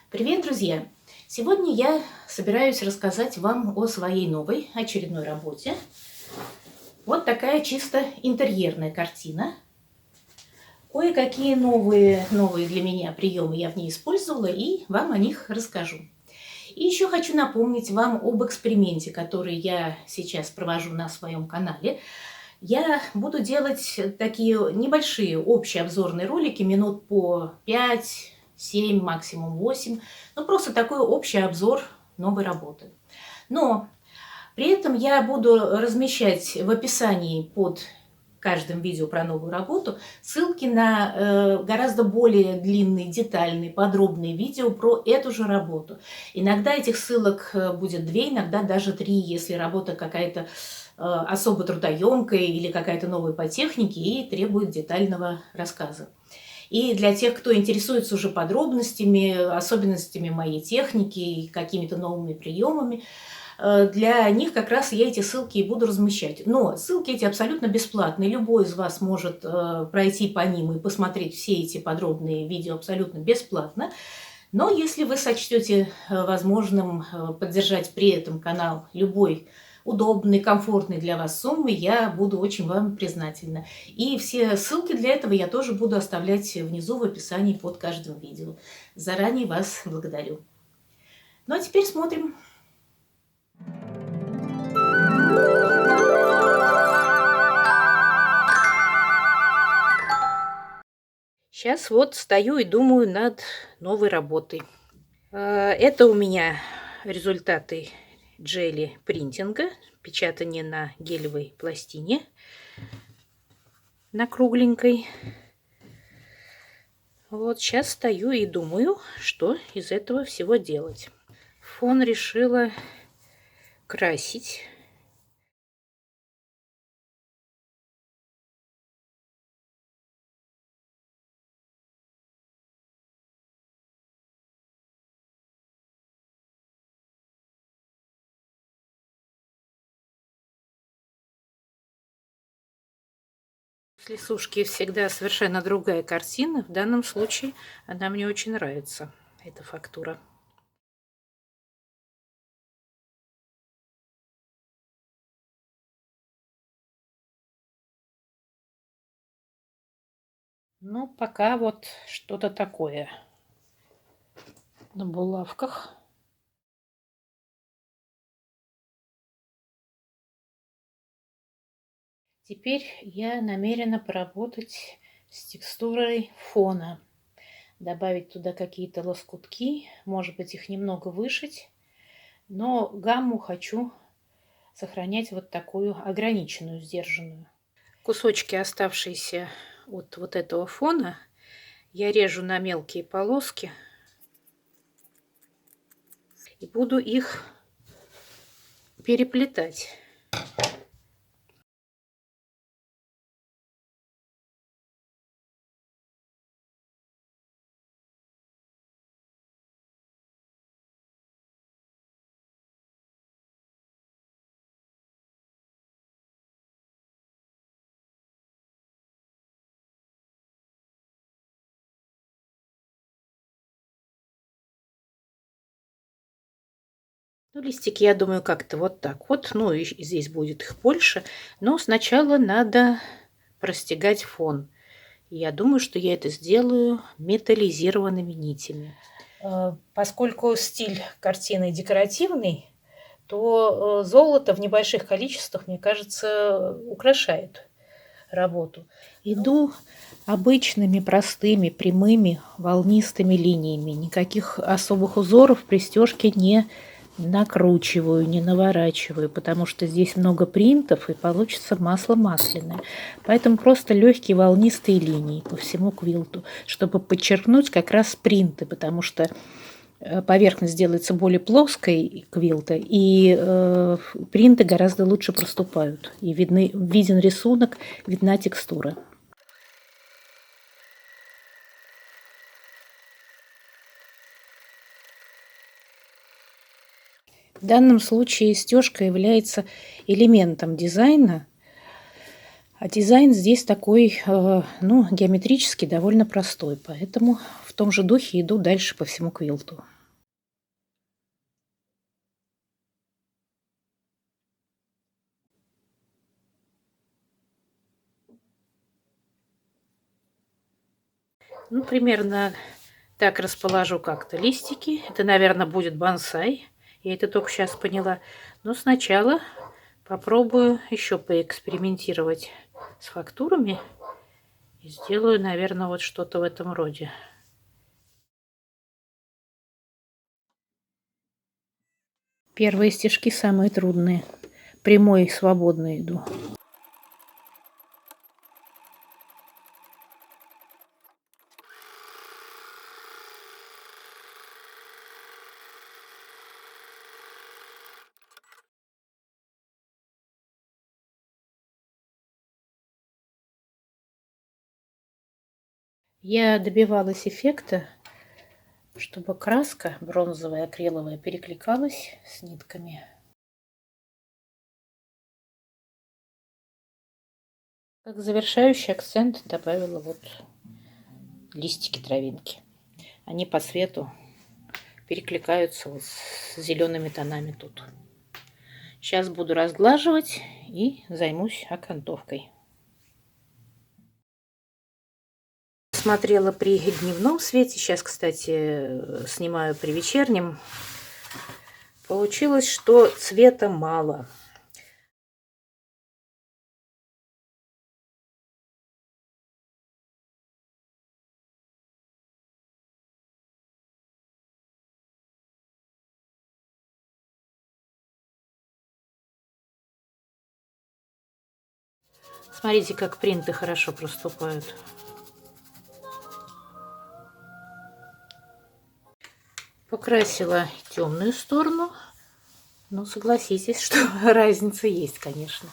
Привет, друзья! Сегодня я собираюсь рассказать вам о своей новой очередной работе. Вот такая чисто интерьерная картина. Кое-какие новые для меня приемы я в ней использовала, и вам о них расскажу. И еще хочу напомнить вам об эксперименте, который я сейчас провожу на своем канале. Я буду делать такие небольшие общие обзорные ролики, минут по 5, 7, максимум 8. Ну, просто такой общий обзор новой работы. Но при этом я буду размещать в описании под каждым видео про новую работу ссылки на гораздо более длинные, детальные, подробные видео про эту же работу. Иногда этих ссылок будет 2, иногда даже 3, если работа какая-то особо трудоемкая или какая-то новая по технике и требует детального рассказа. И для тех, кто интересуется уже подробностями, особенностями моей техники и какими-то новыми приемами, для них как раз я эти ссылки и буду размещать. Но ссылки эти абсолютно бесплатные. Любой из вас может пройти по ним и посмотреть все эти подробные видео абсолютно бесплатно. Но если вы сочтете возможным поддержать при этом канал любой удобной, комфортной для вас суммы, я буду очень вам признательна. И все ссылки для этого я тоже буду оставлять внизу в описании под каждым видео. Заранее вас благодарю. Ну а теперь смотрим. Сейчас вот стою и думаю над новой работой. Это у меня результаты джели принтинга, печатание на гелевой пластине, на кругленькой. Вот сейчас стою и думаю, что из этого всего делать. Фон решила красить. После сушки всегда совершенно другая картина. В данном случае она мне очень нравится, эта фактура. Ну, пока вот что-то такое на булавках. Теперь я намерена поработать с текстурой фона. Добавить туда какие-то лоскутки, может быть, их немного вышить. Но гамму хочу сохранять вот такую ограниченную, сдержанную. Кусочки, оставшиеся от вот этого фона, я режу на мелкие полоски и буду их переплетать. Ну, листики, я думаю, как-то вот так вот. Ну, и здесь будет их больше. Но сначала надо простегать фон. Я думаю, что я это сделаю металлизированными нитями. Поскольку стиль картины декоративный, то золото в небольших количествах, мне кажется, украшает работу. Иду обычными, простыми, прямыми, волнистыми линиями. Никаких особых узоров при стежке не накручиваю, не наворачиваю, потому что здесь много принтов и получится масло масляное. Поэтому просто легкие волнистые линии по всему квилту, чтобы подчеркнуть как раз принты, потому что поверхность делается более плоской квилта, и принты гораздо лучше проступают. И виден рисунок, видна текстура. В данном случае стежка является элементом дизайна, а дизайн здесь такой, ну, геометрически довольно простой, поэтому в том же духе иду дальше по всему квилту. Ну, примерно так расположу как-то листики. Это, наверное, будет бонсай. Я это только сейчас поняла. Но сначала попробую еще поэкспериментировать с фактурами. И сделаю, наверное, вот что-то в этом роде. Первые стежки самые трудные. Прямой и свободно иду. Я добивалась эффекта, чтобы краска бронзовая, акриловая перекликалась с нитками. Как завершающий акцент добавила вот листики травинки. Они по цвету перекликаются вот с зелеными тонами тут. Сейчас буду разглаживать и займусь окантовкой. Смотрела при дневном свете, сейчас, кстати, снимаю при вечернем. Получилось, что цвета мало. Смотрите, как принты хорошо проступают. Покрасила темную сторону. Но согласитесь, что разница есть, конечно.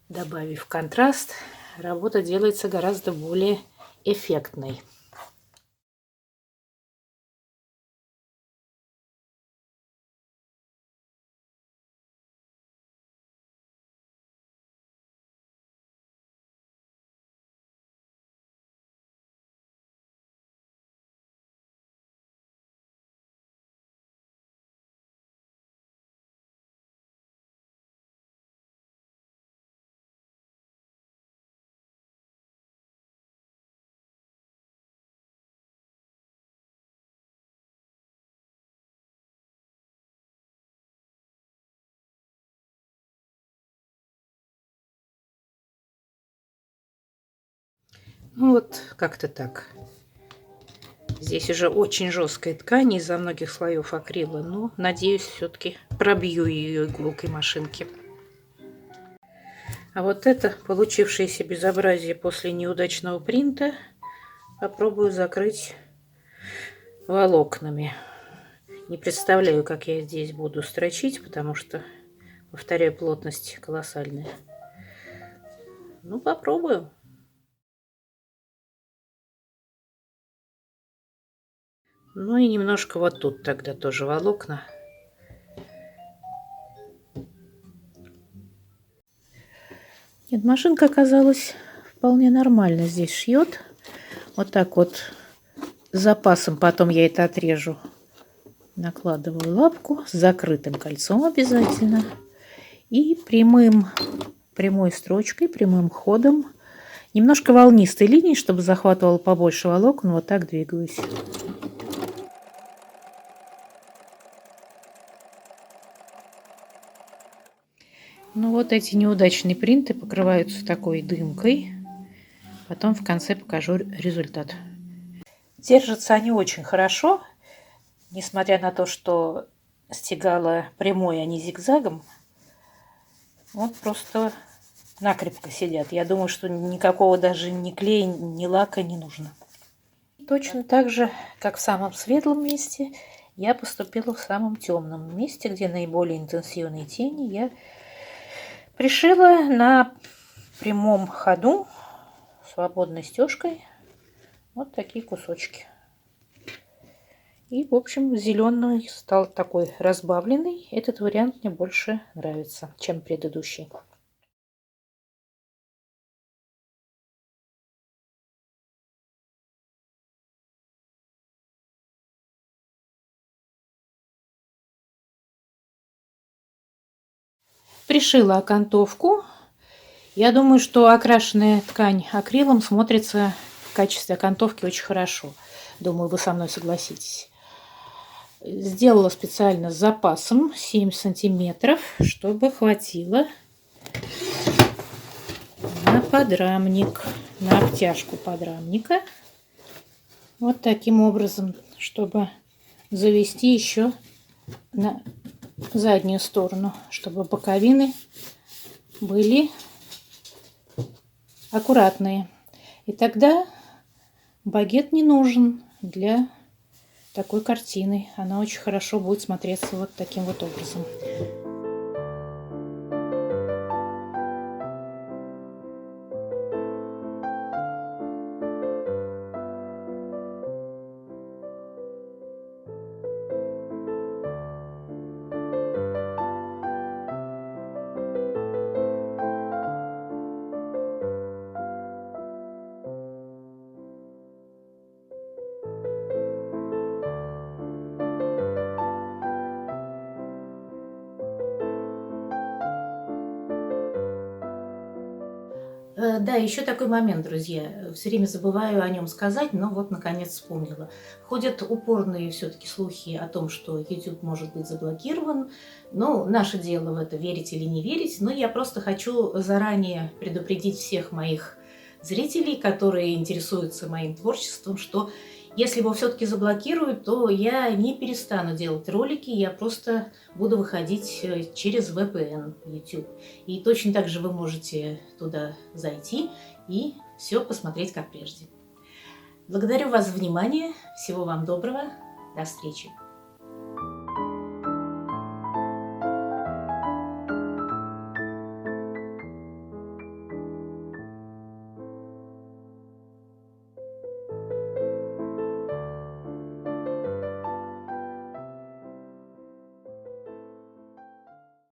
Добавив контраст, работа делается гораздо более эффектной. Ну вот как-то так. Здесь уже очень жесткая ткань из-за многих слоев акрила, но надеюсь, все-таки пробью ее иголкой машинки. А вот это получившееся безобразие после неудачного принта попробую закрыть волокнами. Не представляю, как я здесь буду строчить, потому что, повторяю, плотность колоссальная. Ну, попробую. Ну и немножко вот тут тогда тоже волокна. Нет, машинка оказалась вполне нормально здесь шьет. Вот так вот с запасом потом я это отрежу. Накладываю лапку с закрытым кольцом обязательно. И прямой строчкой, прямым ходом. Немножко волнистой линии, чтобы захватывало побольше волокон. Вот так двигаюсь. Ну вот эти неудачные принты покрываются такой дымкой. Потом в конце покажу результат. Держатся они очень хорошо, несмотря на то, что стегала прямой, а не зигзагом. Вот просто накрепко сидят. Я думаю, что никакого даже ни клея, ни лака не нужно. Точно так же, как в самом светлом месте, я поступила в самом темном месте, где наиболее интенсивные тени. Я пришила на прямом ходу свободной стежкой вот такие кусочки. И, в общем, зеленый стал такой разбавленный. Этот вариант мне больше нравится, чем предыдущий. Пришила окантовку. Я думаю, что окрашенная ткань акрилом смотрится в качестве окантовки очень хорошо. Думаю, вы со мной согласитесь. Сделала специально с запасом 7 сантиметров, чтобы хватило на подрамник, на обтяжку подрамника. Вот таким образом, чтобы завести еще на заднюю сторону, чтобы боковины были аккуратные. И тогда багет не нужен для такой картины. Она очень хорошо будет смотреться вот таким вот образом. Да, еще такой момент, друзья. Все время забываю о нем сказать, но вот наконец вспомнила. Ходят упорные все-таки слухи о том, что YouTube может быть заблокирован. Ну, наше дело в это, верить или не верить. Но я просто хочу заранее предупредить всех моих зрителей, которые интересуются моим творчеством, что если его все-таки заблокируют, то я не перестану делать ролики, я просто буду выходить через VPN YouTube. И точно так же вы можете туда зайти и все посмотреть как прежде. Благодарю вас за внимание, всего вам доброго, до встречи.